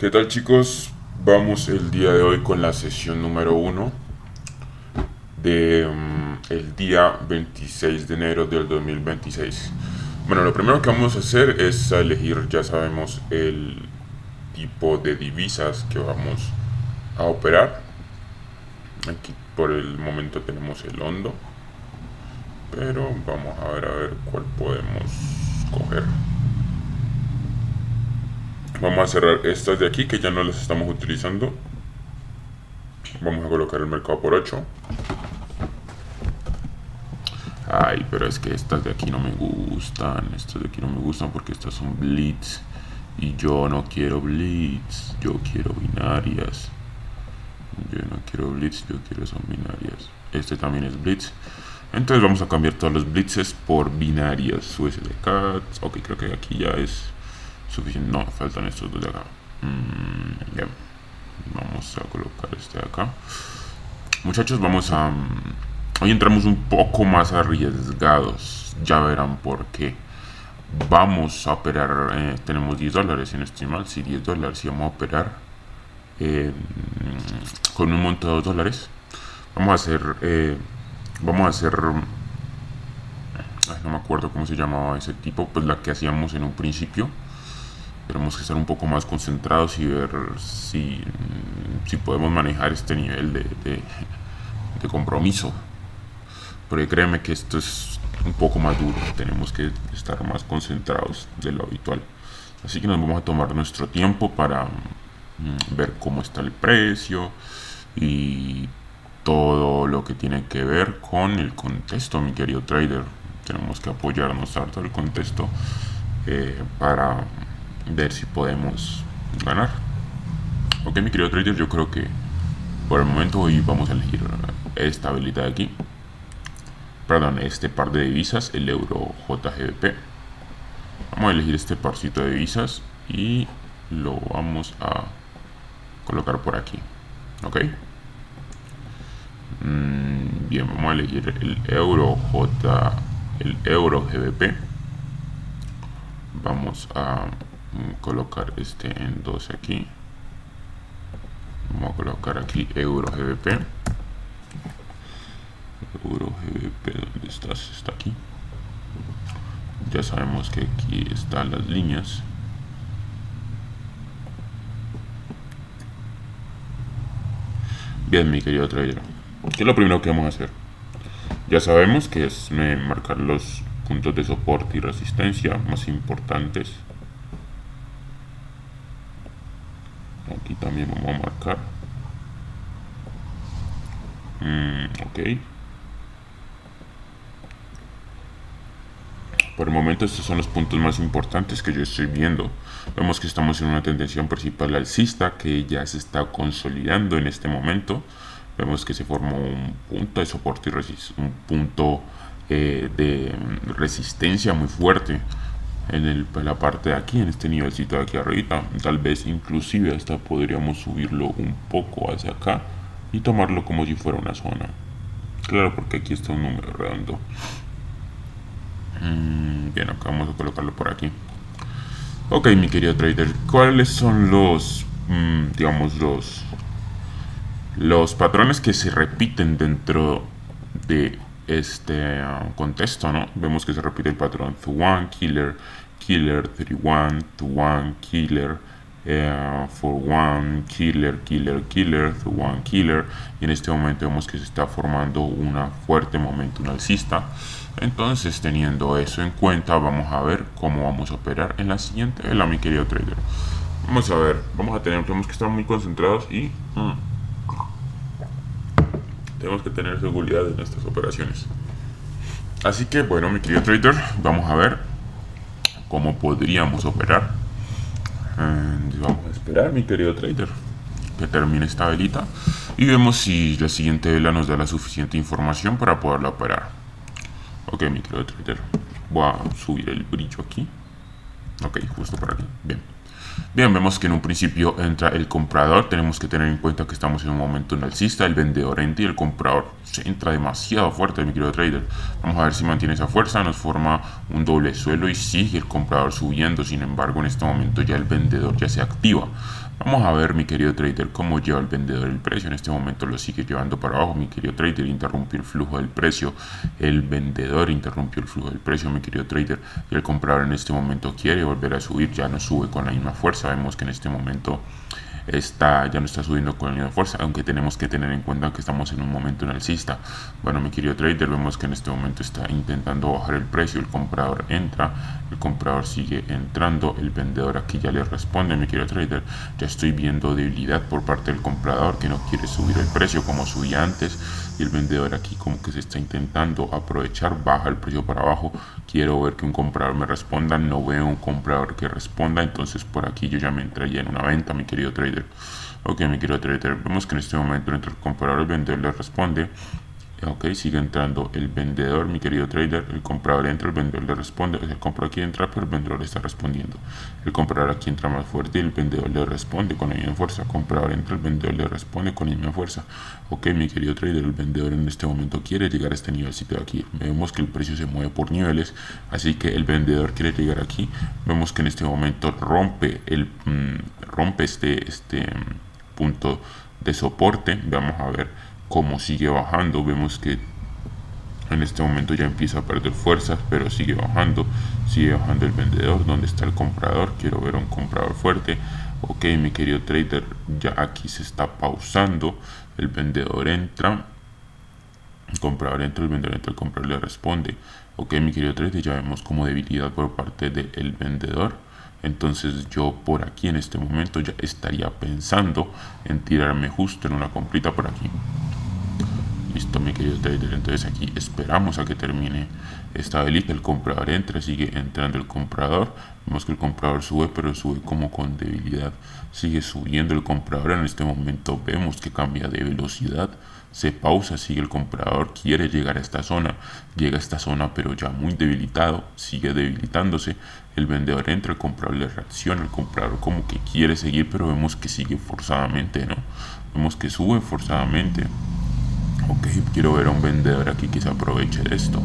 ¿Qué tal, chicos? Vamos el día de hoy con la sesión número uno de el día 26 de enero del 2026. Bueno, lo primero que vamos a hacer es elegir, ya sabemos, el tipo de divisas que vamos a operar. Aquí por el momento tenemos el hondo, pero vamos a ver cuál podemos coger. Vamos a cerrar estas de aquí que ya no las estamos utilizando. Vamos a colocar el mercado por 8. Ay, pero es que estas de aquí no me gustan. Estas de aquí no me gustan porque estas son blitz. Y yo no quiero blitz. Yo quiero binarias. Yo no quiero blitz, yo quiero son binarias. Este también es blitz. Entonces vamos a cambiar todos los blitzes por binarias. USD Ok, creo que aquí ya es suficiente. No, faltan estos dos de acá. Bien. Vamos a colocar este de acá. Muchachos, vamos a... hoy entramos un poco más arriesgados. Ya verán por qué. Vamos a operar... tenemos $10, si no estoy mal. Sí, $10. Y vamos a operar con un monto de $2. Vamos a hacer... vamos a hacer... no me acuerdo cómo se llamaba ese tipo. Pues la que hacíamos en un principio. Tenemos que estar un poco más concentrados y ver si podemos manejar este nivel de compromiso. Porque créeme que esto es un poco más duro. Tenemos que estar más concentrados de lo habitual. Así que nos vamos a tomar nuestro tiempo para ver cómo está el precio y todo lo que tiene que ver con el contexto, mi querido trader. Tenemos que apoyarnos harto el contexto para ver si podemos ganar. Ok, mi querido trader, yo creo que por el momento hoy vamos a elegir esta habilidad de aquí. Perdón, este par de divisas, el euro JGBP. Vamos a elegir este parcito de divisas y lo vamos a colocar por aquí. Ok. Bien, vamos a elegir el euro GBP. Vamos a colocar este en 12 aquí. Vamos a colocar aquí euro GBP. Euro GBP, ¿dónde estás? Está aquí. Ya sabemos que aquí están las líneas. Bien, mi querido trader, ¿qué es lo primero que vamos a hacer? Ya sabemos que es marcar los puntos de soporte y resistencia más importantes. Aquí también vamos a marcar. Ok. Por el momento estos son los puntos más importantes que yo estoy viendo. Vemos que estamos en una tendencia principal alcista que ya se está consolidando en este momento. Vemos que se formó un punto de soporte y un punto de resistencia muy fuerte en la parte de aquí, en este nivelcito de aquí arriba. Tal vez inclusive hasta podríamos subirlo un poco hacia acá y tomarlo como si fuera una zona. Claro, porque aquí está un número redondo. Bien, acá vamos a colocarlo por aquí. Ok, mi querido trader, ¿cuáles son los, digamos, los patrones que se repiten dentro de este contexto, ¿no? Vemos que se repite el patrón to 1, killer, killer, 3-1, to 1, killer, 4-1, killer, killer, killer, to 1, killer. Y en este momento vemos que se está formando una fuerte momentum alcista. Entonces, teniendo eso en cuenta, vamos a ver cómo vamos a operar en la siguiente vela, mi querido trader. Vamos a ver, tenemos que estar muy concentrados y tenemos que tener seguridad en estas operaciones. Así que, bueno, mi querido trader, vamos a ver cómo podríamos operar. Vamos a esperar, mi querido trader, que termine esta velita y vemos si la siguiente vela nos da la suficiente información para poderla operar. Ok, mi querido trader, voy a subir el brillo aquí. Ok, justo por aquí. Bien, vemos que en un principio entra el comprador. Tenemos que tener en cuenta que estamos en un momento alcista. El vendedor entra y el comprador se entra demasiado fuerte, mi querido trader. Vamos a ver si mantiene esa fuerza. Nos forma un doble suelo y sigue el comprador subiendo. Sin embargo, en este momento ya el vendedor ya se activa. Vamos a ver, mi querido trader, cómo lleva el vendedor el precio. En este momento lo sigue llevando para abajo. Mi querido trader interrumpió el flujo del precio. El vendedor interrumpió el flujo del precio, mi querido trader. Y el comprador en este momento quiere volver a subir. Ya no sube con la misma fuerza. Vemos que en este momento ya no está subiendo con la misma fuerza, aunque tenemos que tener en cuenta que estamos en un momento en alcista. Bueno, mi querido trader, vemos que en este momento está intentando bajar el precio. El comprador entra, el comprador sigue entrando, el vendedor aquí ya le responde. Mi querido trader, ya estoy viendo debilidad por parte del comprador, que no quiere subir el precio como subía antes, y el vendedor aquí como que se está intentando aprovechar, baja el precio para abajo. Quiero ver que un comprador me responda, no veo un comprador que responda, entonces por aquí yo ya me entraría en una venta, mi querido trader. Ok, mi querido trader, vemos que en este momento entre el comprador y el vendedor le responde. Ok, sigue entrando el vendedor, mi querido trader. El comprador entra, el vendedor le responde. El comprador quiere entrar, pero el vendedor le está respondiendo. El comprador aquí entra más fuerte y el vendedor le responde con la misma fuerza. El comprador entra, el vendedor le responde con la misma fuerza. Ok, mi querido trader, el vendedor en este momento quiere llegar a este nivelcito de aquí. Vemos que el precio se mueve por niveles, así que el vendedor quiere llegar aquí. Vemos que en este momento rompe este punto de soporte. Vamos a ver cómo sigue bajando. Vemos que en este momento ya empieza a perder fuerzas, pero sigue bajando el vendedor. ¿Dónde está el comprador? Quiero ver a un comprador fuerte. Ok, mi querido trader, ya aquí se está pausando. El vendedor entra, el comprador entra, el vendedor entra, el comprador le responde. Ok, mi querido trader, ya vemos como debilidad por parte del vendedor. Entonces yo por aquí en este momento ya estaría pensando en tirarme justo en una comprita por aquí. Listo, mi querido trader, entonces aquí esperamos a que termine esta velita. El comprador entra, sigue entrando el comprador. Vemos que el comprador sube, pero sube como con debilidad. Sigue subiendo el comprador. En este momento vemos que cambia de velocidad. Se pausa, sigue el comprador, quiere llegar a esta zona. Llega a esta zona, pero ya muy debilitado. Sigue debilitándose. El vendedor entra, el comprador le reacciona. El comprador como que quiere seguir, pero vemos que sigue forzadamente, ¿no? Vemos que sube forzadamente. Ok, quiero ver a un vendedor aquí que se aproveche de esto.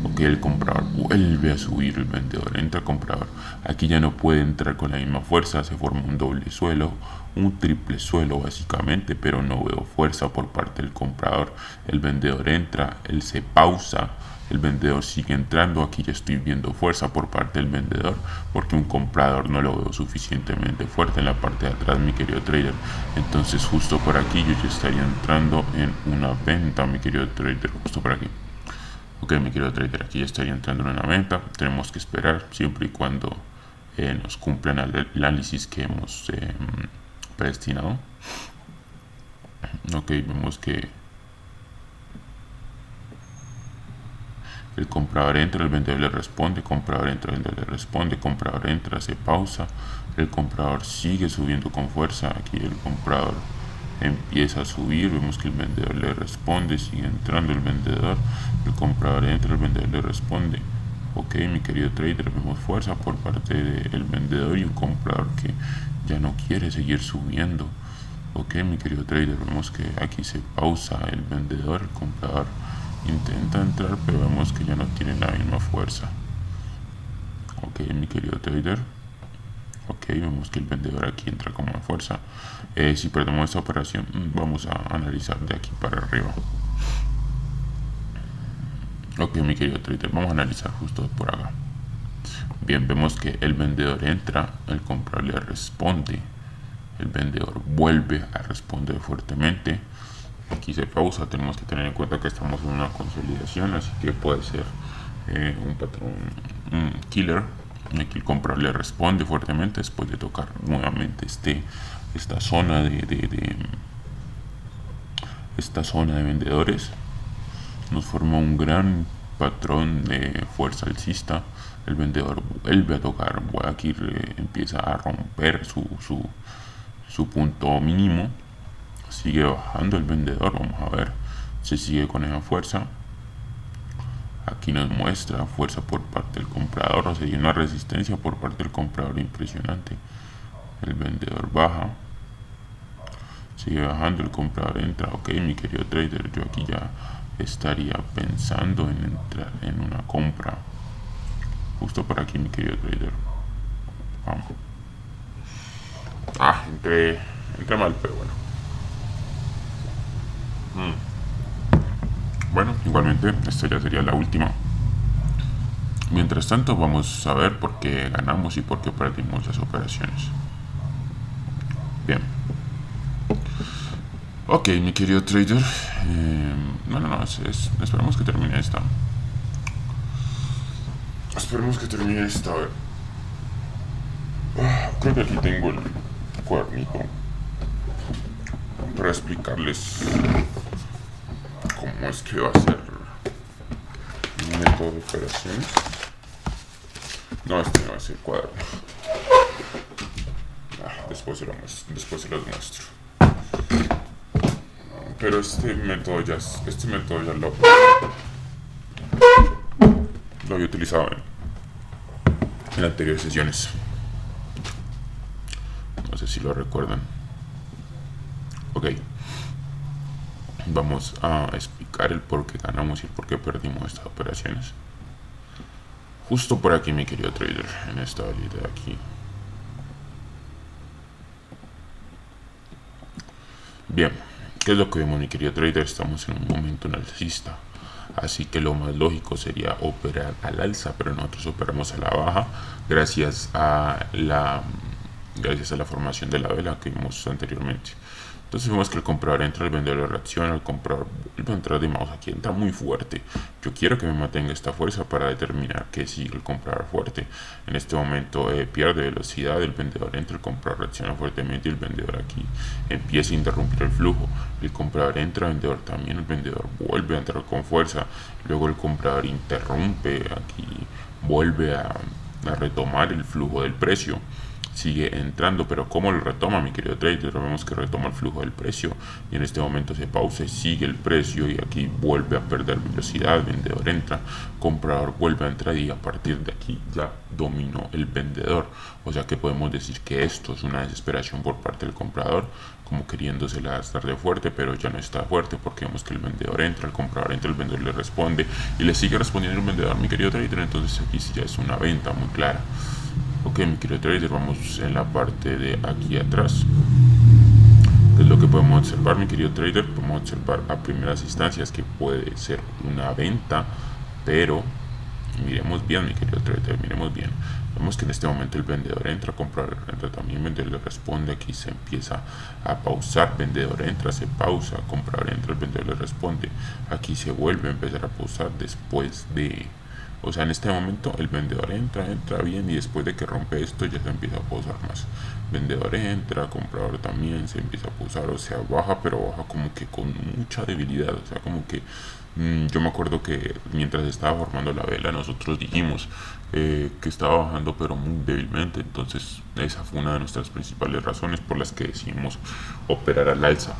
Ok, el comprador vuelve a subir, el vendedor entra el comprador. Aquí ya no puede entrar con la misma fuerza, se forma un doble suelo, un triple suelo básicamente, pero no veo fuerza por parte del comprador. El vendedor entra, él se pausa, el vendedor sigue entrando. Aquí ya estoy viendo fuerza por parte del vendedor, porque un comprador no lo veo suficientemente fuerte en la parte de atrás, mi querido trader. Entonces justo por aquí yo ya estaría entrando en una venta, mi querido trader, justo por aquí. Ok, mi querido trader, aquí ya estaría entrando en una venta. Tenemos que esperar siempre y cuando nos cumplan el análisis que hemos predestinado. Ok, vemos que el comprador entra, el vendedor le responde, comprador entra, el vendedor le responde, comprador entra, se pausa, el comprador sigue subiendo con fuerza. Aquí el comprador empieza a subir, vemos que el vendedor le responde, sigue entrando el vendedor, el comprador entra, el vendedor le responde. Ok, mi querido trader, vemos fuerza por parte del vendedor y un comprador que ya no quiere seguir subiendo. Ok, mi querido trader, vemos que aquí se pausa el vendedor, el comprador intenta entrar, pero vemos que ya no tiene la misma fuerza. Ok, mi querido trader. Ok, vemos que el vendedor aquí entra con más fuerza. Si perdemos esta operación, vamos a analizar de aquí para arriba. Ok, mi querido trader, vamos a analizar justo por acá. Bien, vemos que el vendedor entra, el comprador le responde. El vendedor vuelve a responder fuertemente. Aquí se pausa, tenemos que tener en cuenta que estamos en una consolidación, así que puede ser un patrón, un killer. Aquí el comprador le responde fuertemente después de tocar nuevamente esta zona esta zona de vendedores. Nos forma un gran patrón de fuerza alcista. El vendedor vuelve a tocar, aquí empieza a romper su punto mínimo. Sigue bajando el vendedor, vamos a ver si sigue con esa fuerza. Aquí nos muestra fuerza por parte del comprador, o sea, hay una resistencia por parte del comprador impresionante. El vendedor baja, sigue bajando, el comprador entra. Ok, mi querido trader, yo aquí ya estaría pensando en entrar en una compra justo por aquí, mi querido trader. Vamos. entré mal, pero bueno. Bueno, igualmente esta ya sería la última. Mientras tanto vamos a ver por qué ganamos y por qué perdimos las operaciones. Bien. Ok, mi querido trader. No, esperemos que termine esta. Esperemos que termine esta. A ver. Creo que aquí tengo el cuadernito para explicarles cómo es que va a ser el método de operaciones. No, este no va a ser cuaderno. Después se los muestro. Pero este método ya lo había utilizado en anteriores sesiones. No sé si lo recuerdan. Ok. Vamos a explicar el por qué ganamos y el por qué perdimos estas operaciones. Justo por aquí, mi querido trader, en esta valita de aquí. Bien, ¿qué es lo que vemos, mi querido trader? Estamos en un momento alcista, así que lo más lógico sería operar al alza, pero nosotros operamos a la baja gracias a la formación de la vela que vimos anteriormente. Entonces vemos que el comprador entra, el vendedor reacciona, el comprador vuelve a entrar de mouse, aquí entra muy fuerte. Yo quiero que me mantenga esta fuerza para determinar que sigue el comprador fuerte. En este momento pierde velocidad, el vendedor entra, el comprador reacciona fuertemente y el vendedor aquí empieza a interrumpir el flujo. El comprador entra, el vendedor también, el vendedor vuelve a entrar con fuerza, luego el comprador interrumpe, aquí vuelve a retomar el flujo del precio. Sigue entrando, pero ¿cómo lo retoma, mi querido trader? Vemos que retoma el flujo del precio y en este momento se pausa y sigue el precio y aquí vuelve a perder velocidad, el vendedor entra, comprador vuelve a entrar y a partir de aquí ya dominó el vendedor. O sea que podemos decir que esto es una desesperación por parte del comprador, como queriéndosela estar de fuerte, pero ya no está fuerte porque vemos que el vendedor entra, el comprador entra, el vendedor le responde y le sigue respondiendo el vendedor, mi querido trader. Entonces aquí sí ya es una venta muy clara. Ok, mi querido trader, vamos en la parte de aquí atrás. ¿Qué es lo que podemos observar, mi querido trader? Podemos observar a primeras instancias que puede ser una venta, pero miremos bien, mi querido trader, miremos bien. Vemos que en este momento el vendedor entra, comprador entra también, vendedor le responde, aquí se empieza a pausar, vendedor entra, se pausa, comprador entra, el vendedor le responde, aquí se vuelve a empezar a pausar después de... O sea, en este momento el vendedor entra bien y después de que rompe esto ya se empieza a pausar más. Vendedor entra, comprador también se empieza a pausar, o sea, baja, pero baja como que con mucha debilidad. O sea, como que yo me acuerdo que mientras estaba formando la vela nosotros dijimos que estaba bajando pero muy débilmente. Entonces esa fue una de nuestras principales razones por las que decidimos operar al alza.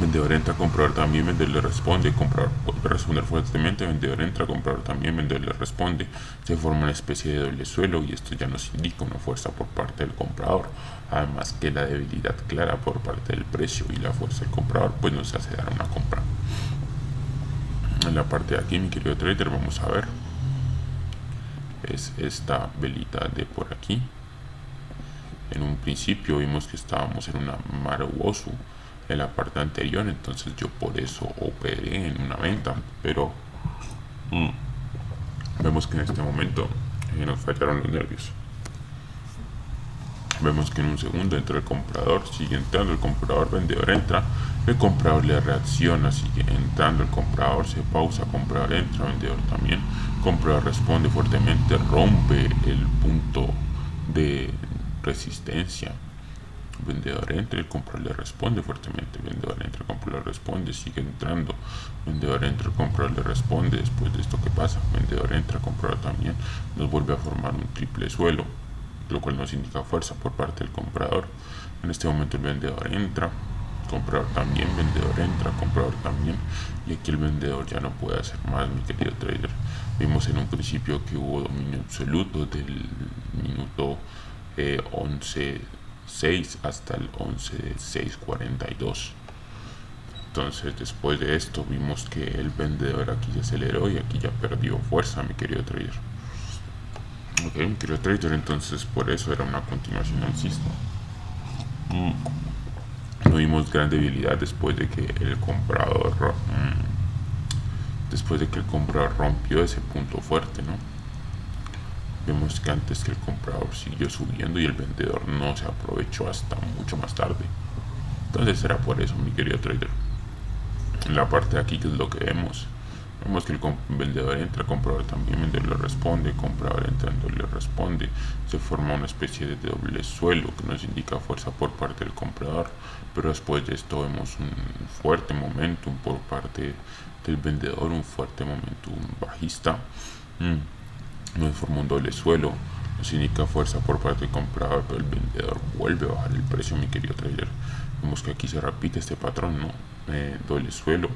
Vendedor entra, comprador también, vendedor le responde, comprador vuelve a responder fuertemente, vendedor entra, comprador también, vendedor le responde. Se forma una especie de doble suelo y esto ya nos indica una fuerza por parte del comprador. Además que la debilidad clara por parte del precio y la fuerza del comprador pues nos hace dar una compra. En la parte de aquí, mi querido trader, vamos a ver. Es esta velita de por aquí. En un principio vimos que estábamos en una Marubosu en la parte anterior, entonces yo por eso operé en una venta, pero vemos que en este momento nos fallaron los nervios. Vemos que en un segundo entra el comprador, sigue entrando el comprador, vendedor entra, el comprador le reacciona, sigue entrando el comprador, se pausa, comprador entra, vendedor también, comprador responde fuertemente, rompe el punto de resistencia. Vendedor entra, el comprador le responde fuertemente, vendedor entra, el comprador le responde, sigue entrando, vendedor entra, el comprador le responde. Después de esto, ¿qué pasa? Vendedor entra, comprador también, nos vuelve a formar un triple suelo, lo cual nos indica fuerza por parte del comprador. En este momento el vendedor entra, comprador también, vendedor entra, comprador también, y aquí el vendedor ya no puede hacer más, mi querido trader. Vimos en un principio que hubo dominio absoluto del minuto 11:06 hasta el 11:06:42. Entonces después de esto vimos que el vendedor aquí se aceleró y aquí ya perdió fuerza, mi querido trader. Ok, mi querido trader, entonces por eso era una continuación alcista. no vimos gran debilidad después de que el comprador rompió ese punto fuerte, ¿no? Vemos que antes que el comprador siguió subiendo y el vendedor no se aprovechó hasta mucho más tarde. Entonces será por eso, mi querido trader. En la parte de aquí, que es lo que vemos, vemos que el vendedor entra, el comprador también, el vendedor le responde, el comprador entra, el vendedor le responde. Se forma una especie de doble suelo que nos indica fuerza por parte del comprador, pero después de esto vemos un fuerte momentum por parte del vendedor, un fuerte momentum bajista. Nos forma un doble suelo, nos indica fuerza por parte del comprador, pero el vendedor vuelve a bajar el precio, mi querido trader. Vemos que aquí se repite este patrón, ¿no? Doble suelo,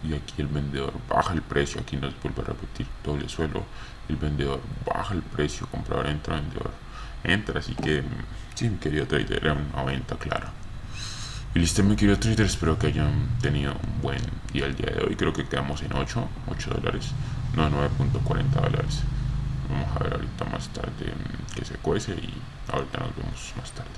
y aquí el vendedor baja el precio, aquí nos vuelve a repetir doble suelo, el vendedor baja el precio, comprador entra, vendedor entra. Así que sí, mi querido trader, era una venta clara. Y listo, mi querido trader, espero que hayan tenido un buen día el día de hoy. Creo que quedamos en $8, no, $9.40. Vamos a ver ahorita más tarde que se cuece, y ahorita nos vemos más tarde.